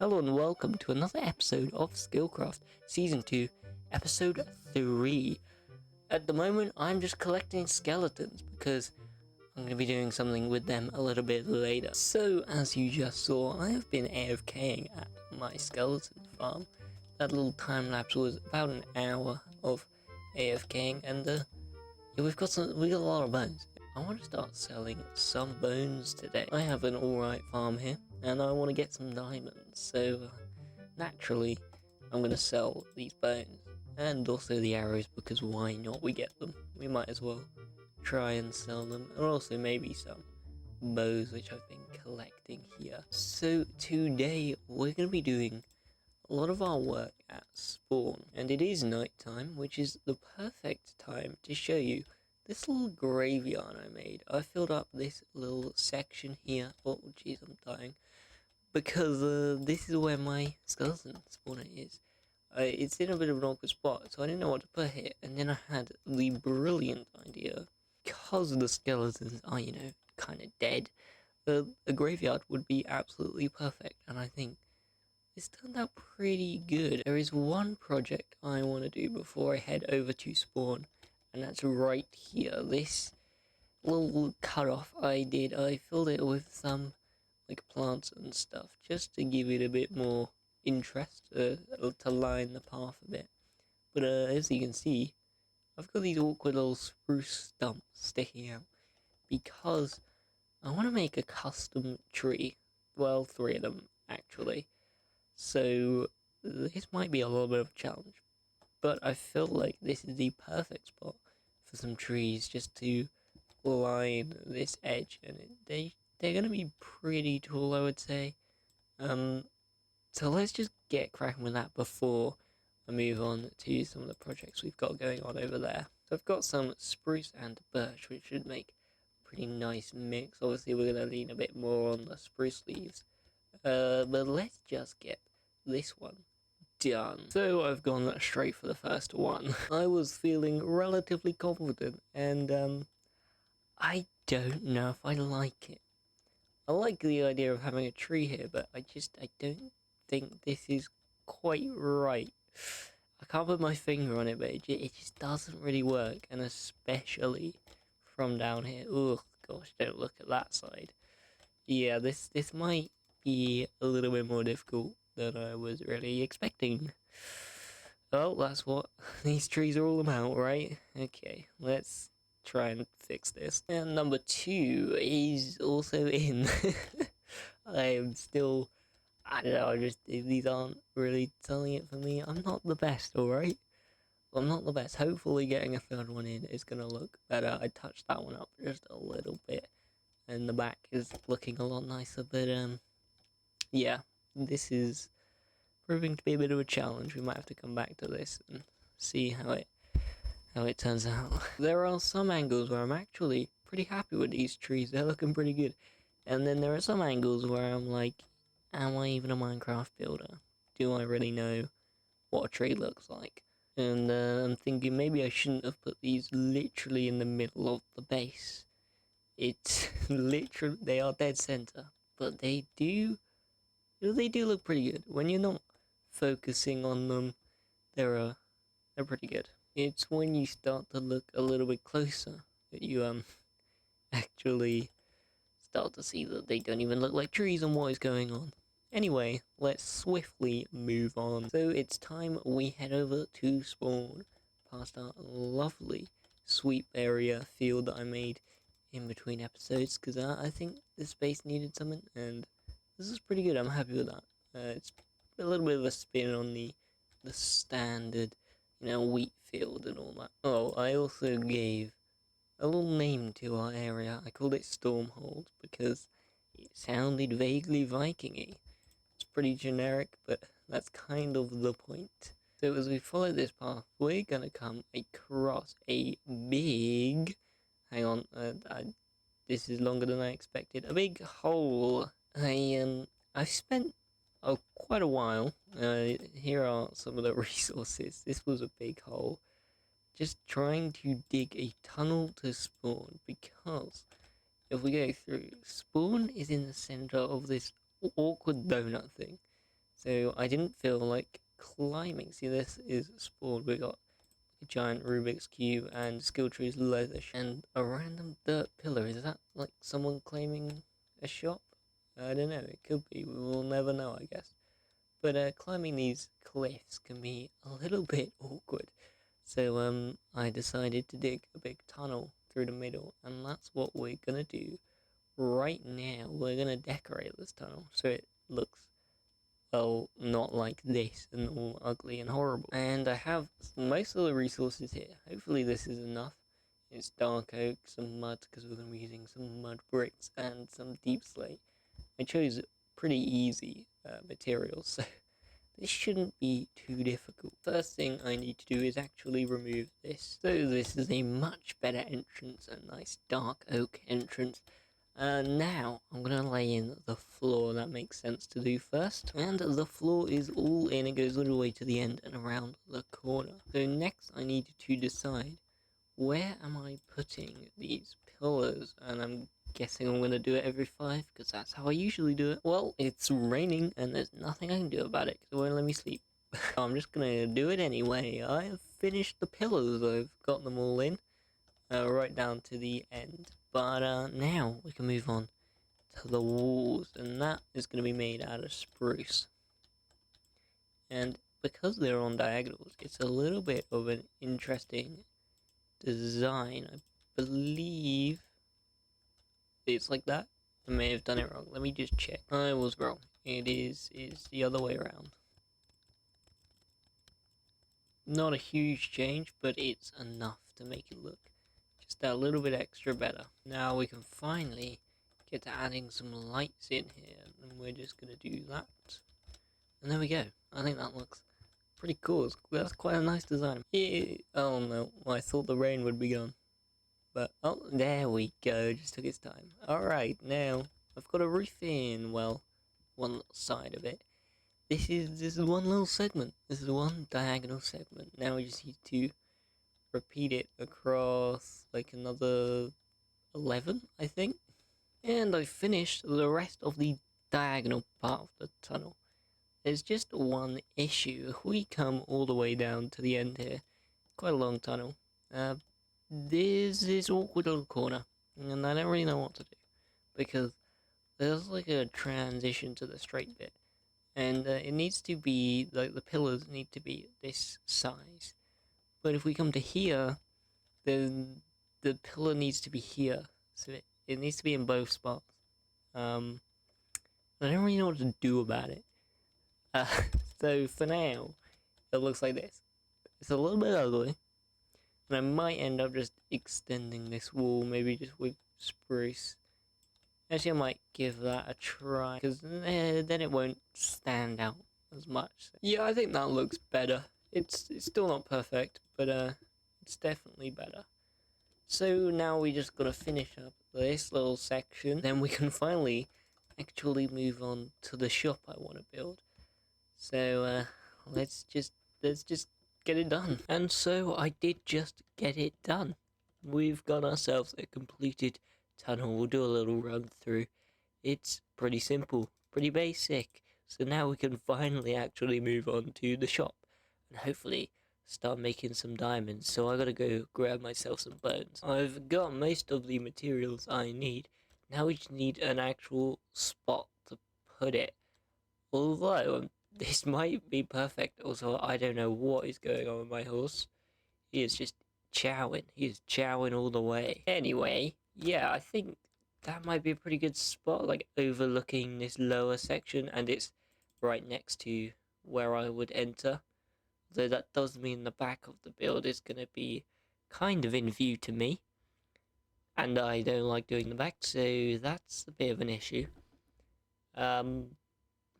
Hello and welcome to another episode of Skillcraft Season 2, Episode 3. At the moment, I'm just collecting skeletons because I'm going to be doing something with them a little bit later. So, as you just saw, I have been AFKing at my skeleton farm. That little time lapse was about an hour of AFKing, and yeah, we got a lot of bones. I want to start selling some bones today. I have an alright farm here, and I want to get some diamonds, so naturally I'm going to sell these bones, and also the arrows, because why not? We get them. We might as well try and sell them, and also maybe some bows which I've been collecting here. So today we're going to be doing a lot of our work at spawn, and it is night time, which is the perfect time to show you this little graveyard I made. I filled up this little section here. Oh jeez, I'm dying. Because this is where my skeleton spawner is. It's in a bit of an awkward spot, so I didn't know what to put here. And then I had the brilliant idea, because the skeletons are, kind of dead, a graveyard would be absolutely perfect. And I think this turned out pretty good. There is one project I want to do before I head over to spawn, and that's right here. This little cutoff I did, I filled it with some like plants and stuff, just to give it a bit more interest, to line the path a bit. But as you can see, I've got these awkward little spruce stumps sticking out, because I want to make a custom tree. Well, 3 of them, actually. So this might be a little bit of a challenge, but I feel like this is the perfect spot for some trees just to line this edge, and they're gonna be pretty tall, I would say. So let's just get cracking with that before I move on to some of the projects we've got going on over there. So I've got some spruce and birch, which should make a pretty nice mix. Obviously we're gonna lean a bit more on the spruce leaves, but let's just get this one done. So I've gone straight for the first one. I was feeling relatively confident, and I don't know if I like it. I like the idea of having a tree here, but I don't think this is quite right. I can't put my finger on it, but it just doesn't really work, and especially from down here. Ugh, gosh, don't look at that side. Yeah, this might be a little bit more difficult than I was really expecting. Well, that's what these trees are all about, right? Okay, let's try and fix this. And number 2 is also in. I am still, I don't know, these aren't really telling it for me. I'm not the best, alright? I'm not the best. Hopefully getting a third one in is going to look better. I touched that one up just a little bit, and the back is looking a lot nicer, but yeah, this is proving to be a bit of a challenge. We might have to come back to this and see how it turns out. There are some angles where I'm actually pretty happy with these trees. They're looking pretty good. And then there are some angles where I'm like, am I even a Minecraft builder? Do I really know what a tree looks like? And I'm thinking maybe I shouldn't have put these literally in the middle of the base. It's literally, they are dead center, but they do look pretty good. When you're not focusing on them, they're pretty good. It's when you start to look a little bit closer that you actually start to see that they don't even look like trees and what is going on. Anyway, let's swiftly move on. So it's time we head over to spawn, past our lovely sweep area field that I made in between episodes, because I think the space needed something, and this is pretty good. I'm happy with that. It's a little bit of a spin on the standard, wheat field and all that. Oh, I also gave a little name to our area. I called it Stormhold because it sounded vaguely Viking-y. It's pretty generic, but that's kind of the point. So as we follow this path, we're gonna come across a big... Hang on, this is longer than I expected. A big hole. I've spent quite a while. Here are some of the resources. This was a big hole. Just trying to dig a tunnel to spawn, because if we go through, spawn is in the center of this awkward donut thing. So I didn't feel like climbing. See, this is spawned. We got a giant Rubik's Cube and Skilltree's leather and a random dirt pillar. Is that like someone claiming a shop? I don't know. It could be. We will never know, I guess. But climbing these cliffs can be a little bit awkward. So I decided to dig a big tunnel through the middle, and that's what we're gonna do right now. We're gonna decorate this tunnel so it looks, well, not like this and all ugly and horrible. And I have most of the resources here. Hopefully this is enough. It's dark oak, some mud, because we're going to be using some mud bricks and some deep slate. I chose pretty easy materials, so this shouldn't be too difficult. First thing I need to do is actually remove this. So this is a much better entrance, a nice dark oak entrance. Now I'm gonna lay in the floor. That makes sense to do first. And the floor is all in, it goes all the way to the end and around the corner. So next I need to decide, where am I putting these pillars? And I'm guessing I'm gonna do it every 5, because that's how I usually do it. Well, it's raining and there's nothing I can do about it, because it won't let me sleep. I'm just gonna do it anyway. I have finished the pillars, I've got them all in. Right down to the end. But now we can move on to the walls, and that is going to be made out of spruce. And because they're on diagonals, it's a little bit of an interesting design. I believe it's like that. I may have done it wrong. Let me just check. I was wrong. It is the other way around. Not a huge change, but it's enough to make it look just a little bit extra better. Now we can finally get to adding some lights in here, and we're just gonna do that. And there we go. I think that looks pretty cool. That's quite a nice design. Oh no, I thought the rain would be gone. But, oh, there we go. Just took its time. Alright, now I've got a roof in, well, one little side of it. This is one little segment. This is one diagonal segment. Now we just need to repeat it across like another 11, I think. And I finished the rest of the diagonal part of the tunnel. There's just one issue. If we come all the way down to the end here, quite a long tunnel, there's this awkward little corner, and I don't really know what to do, because there's like a transition to the straight bit, and it needs to be, like, the pillars need to be this size. But if we come to here, then the pillar needs to be here, so it needs to be in both spots. I don't really know what to do about it. So for now, it looks like this. It's a little bit ugly, and I might end up just extending this wall, maybe just with spruce. Actually, I might give that a try, because then it won't stand out as much. Yeah, I think that looks better. It's still not perfect, but it's definitely better. So now we just gotta finish up this little section, then we can finally actually move on to the shop I want to build. So let's just get it done. And so I did just get it done. We've got ourselves a completed tunnel. We'll do a little run through. It's pretty simple, pretty basic. So now we can finally actually move on to the shop and hopefully start making some diamonds. So I gotta go grab myself some bones. I've got most of the materials I need. Now we just need an actual spot to put it. Although this might be perfect. Also, I don't know what is going on with my horse. He is just chowing. He is chowing all the way. Anyway, yeah, I think that might be a pretty good spot, like overlooking this lower section, and it's right next to where I would enter. Though that does mean the back of the build is going to be kind of in view to me. And I don't like doing the back, so that's a bit of an issue.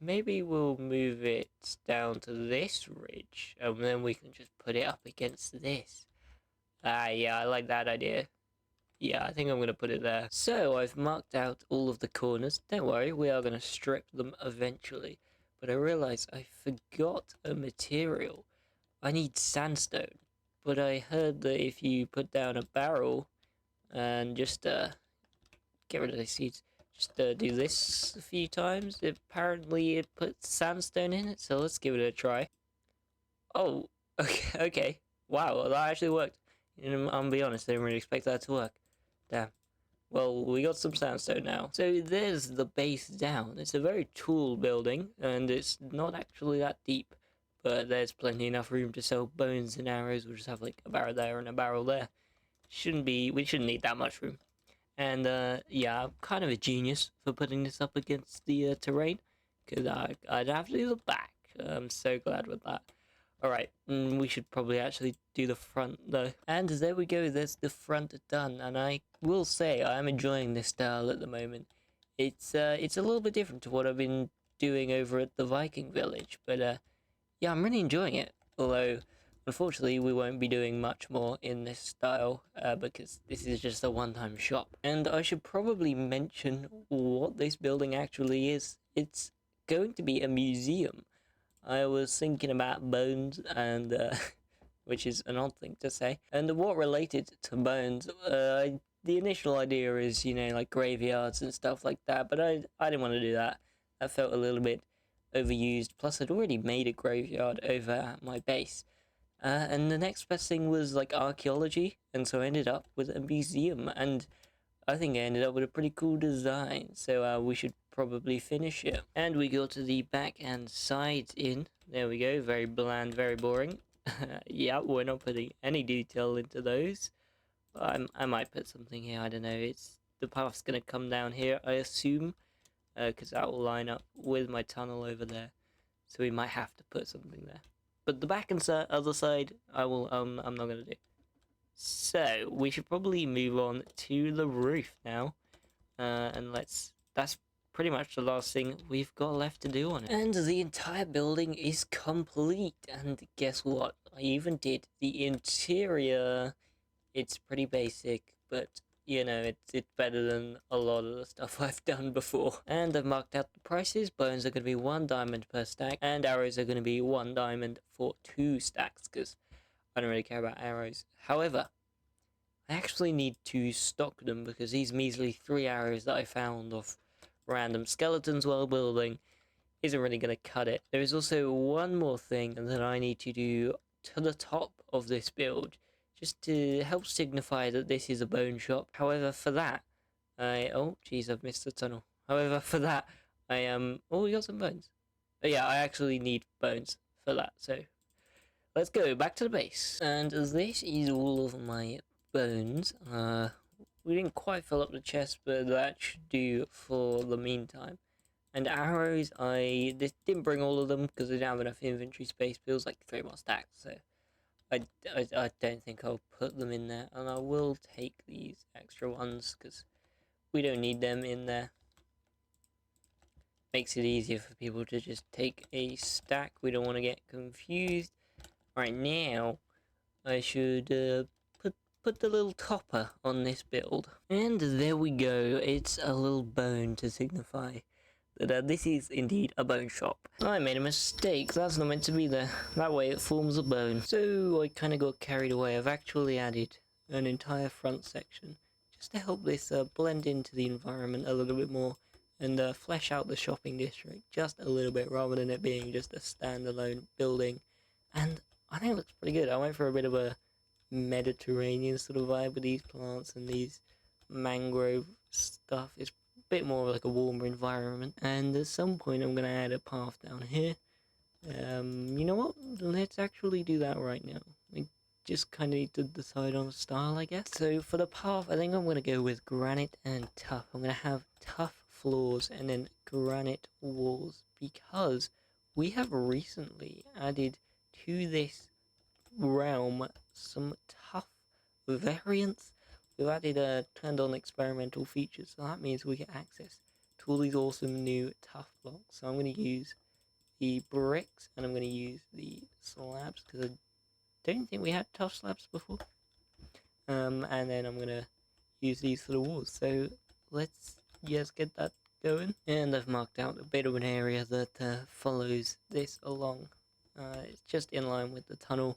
Maybe we'll move it down to this ridge, and then we can just put it up against this. Yeah, I like that idea. Yeah, I think I'm going to put it there. So, I've marked out all of the corners. Don't worry, we are going to strip them eventually. But I realised I forgot a material. I need sandstone. But I heard that if you put down a barrel and just get rid of the seeds, just do this a few times. Apparently it puts sandstone in it, so let's give it a try. Oh, okay, okay. Wow, well, that actually worked. I'm gonna be honest, I didn't really expect that to work. Damn. Well, we got some sandstone now. So there's the base down. It's a very tall building, and it's not actually that deep. But there's plenty enough room to sell bones and arrows. We'll just have like a barrel there and a barrel there. We shouldn't need that much room. And yeah, I'm kind of a genius for putting this up against the terrain, because I'd have to do the back. I'm so glad with that. Alright, we should probably actually do the front though. And there we go, there's the front done. And I will say, I am enjoying this style at the moment. It's a little bit different to what I've been doing over at the Viking village. But yeah, I'm really enjoying it. Although, unfortunately, we won't be doing much more in this style because this is just a one-time shop. And I should probably mention what this building actually is. It's going to be a museum. I was thinking about bones, and which is an odd thing to say. And what related to bones, the initial idea is, you know, like graveyards and stuff like that, but I didn't want to do that. That felt a little bit overused. Plus, I'd already made a graveyard over at my base. And the next best thing was like archaeology, and so I ended up with a museum, and I think I ended up with a pretty cool design, so we should probably finish it. And we go to the back and sides in. There we go, very bland, very boring. Yeah, we're not putting any detail into those. I might put something here, I don't know. The path's gonna come down here, I assume, because that will line up with my tunnel over there. So we might have to put something there. But the back and other side, I'm not gonna do. So we should probably move on to the roof now, and that's pretty much the last thing we've got left to do on it. And the entire building is complete, and guess what? I even did the interior. It's pretty basic, but you know, it's better than a lot of the stuff I've done before. And I've marked out the prices. Bones are going to be 1 diamond per stack, and arrows are going to be 1 diamond for 2 stacks, because I don't really care about arrows. However, I actually need to stock them, because these measly 3 arrows that I found off random skeletons while building isn't really going to cut it. There is also one more thing that I need to do to the top of this build, just to help signify that this is a bone shop. However, for that, oh, jeez, I've missed the tunnel. However, for that, oh, we got some bones. But yeah, I actually need bones for that, so let's go back to the base. And this is all of my bones. We didn't quite fill up the chest, but that should do for the meantime. And arrows, I didn't bring all of them because I didn't have enough inventory space. But it was like 3 more stacks, so I don't think I'll put them in there. And I will take these extra ones because we don't need them in there. Makes it easier for people to just take a stack. We don't want to get confused. Right now, I should put the little topper on this build. And there we go. It's a little bone to signify that this is indeed a bone shop. I made a mistake. That's not meant to be there. That way it forms a bone. So I kind of got carried away. I've actually added an entire front section just to help this blend into the environment a little bit more and flesh out the shopping district just a little bit rather than it being just a standalone building. And I think it looks pretty good. I went for a bit of a Mediterranean sort of vibe with these plants and these mangrove stuff. It's a bit more like a warmer environment. And at some point I'm going to add a path down here. You know what? Let's actually do that right now. We just kind of need to decide on a style, I guess. So for the path, I think I'm going to go with granite and tough. I'm going to have tough floors and then granite walls because we have recently added to this realm some tough variants. We've added turned on experimental features, so that means we get access to all these awesome new tough blocks. So I'm going to use the bricks and I'm going to use the slabs because I don't think we had tough slabs before. And then I'm going to use these for the walls. So let's just get that going. And I've marked out a bit of an area that follows this along. It's just in line with the tunnel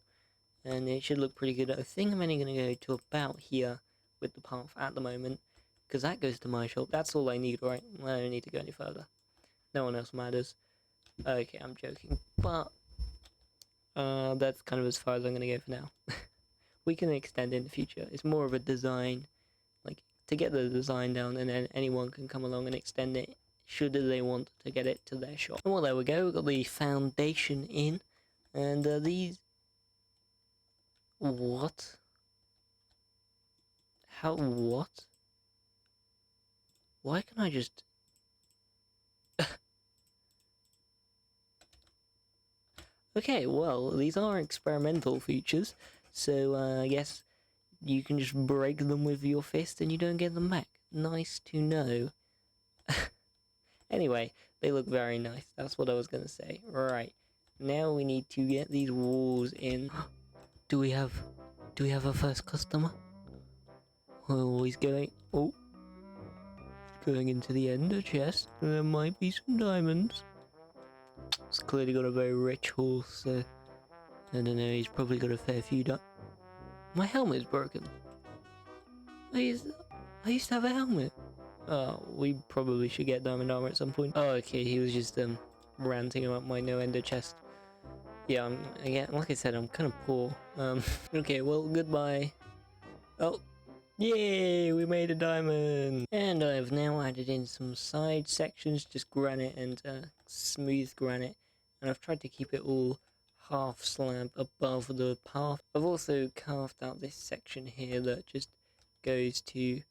and it should look pretty good. I think I'm only going to go to about here with the path at the moment because that goes to my shop. That's all I need, right? I don't need to go any further. No one else matters. Okay, I'm joking, but that's kind of as far as I'm gonna go for now. We can extend in the future. It's more of a design, like to get the design down, and then anyone can come along and extend it should they want to get it to their shop. Well, there we go. We've got the foundation in, and these. What? How? What? Why can I just? Okay, well, these are experimental features, so I guess you can just break them with your fist and you don't get them back. Nice to know. Anyway, they look very nice. That's what I was gonna say. Right, now we need to get these walls in. Do we have a first customer? Oh, he's going. Oh, going into the ender chest. There might be some diamonds. He's clearly got a very rich horse, so I don't know. He's probably got a fair few. My helmet's broken. I used to have a helmet. Oh, we probably should get diamond armor at some point. Oh, okay. He was just ranting about my no ender chest. Yeah, again, like I said, I'm kind of poor. Okay, well, goodbye. Oh, yay, we made a diamond! And I've now added in some side sections, just granite and smooth granite. And I've tried to keep it all half slab above the path. I've also carved out this section here that just goes to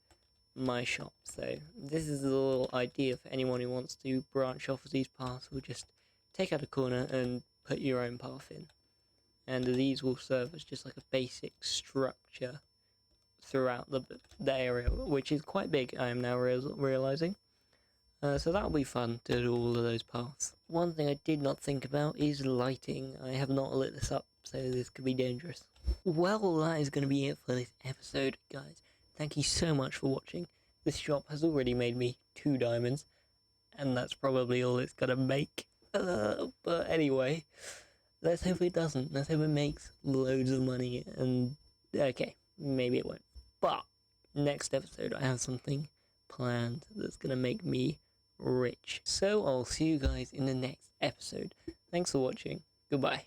my shop. So this is a little idea for anyone who wants to branch off of these paths. We'll just take out a corner and put your own path in. And these will serve as just like a basic structure throughout the area, which is quite big, I am now realizing. So that'll be fun to do all of those paths. One thing I did not think about is lighting. I have not lit this up, so this could be dangerous. Well, that is going to be it for this episode, guys. Thank you so much for watching. This shop has already made me 2 diamonds, and that's probably all it's gonna make. But anyway, let's hope it doesn't. Let's hope it makes loads of money, and okay, maybe it won't. But next episode, I have something planned that's gonna make me rich. So I'll see you guys in the next episode. Thanks for watching. Goodbye.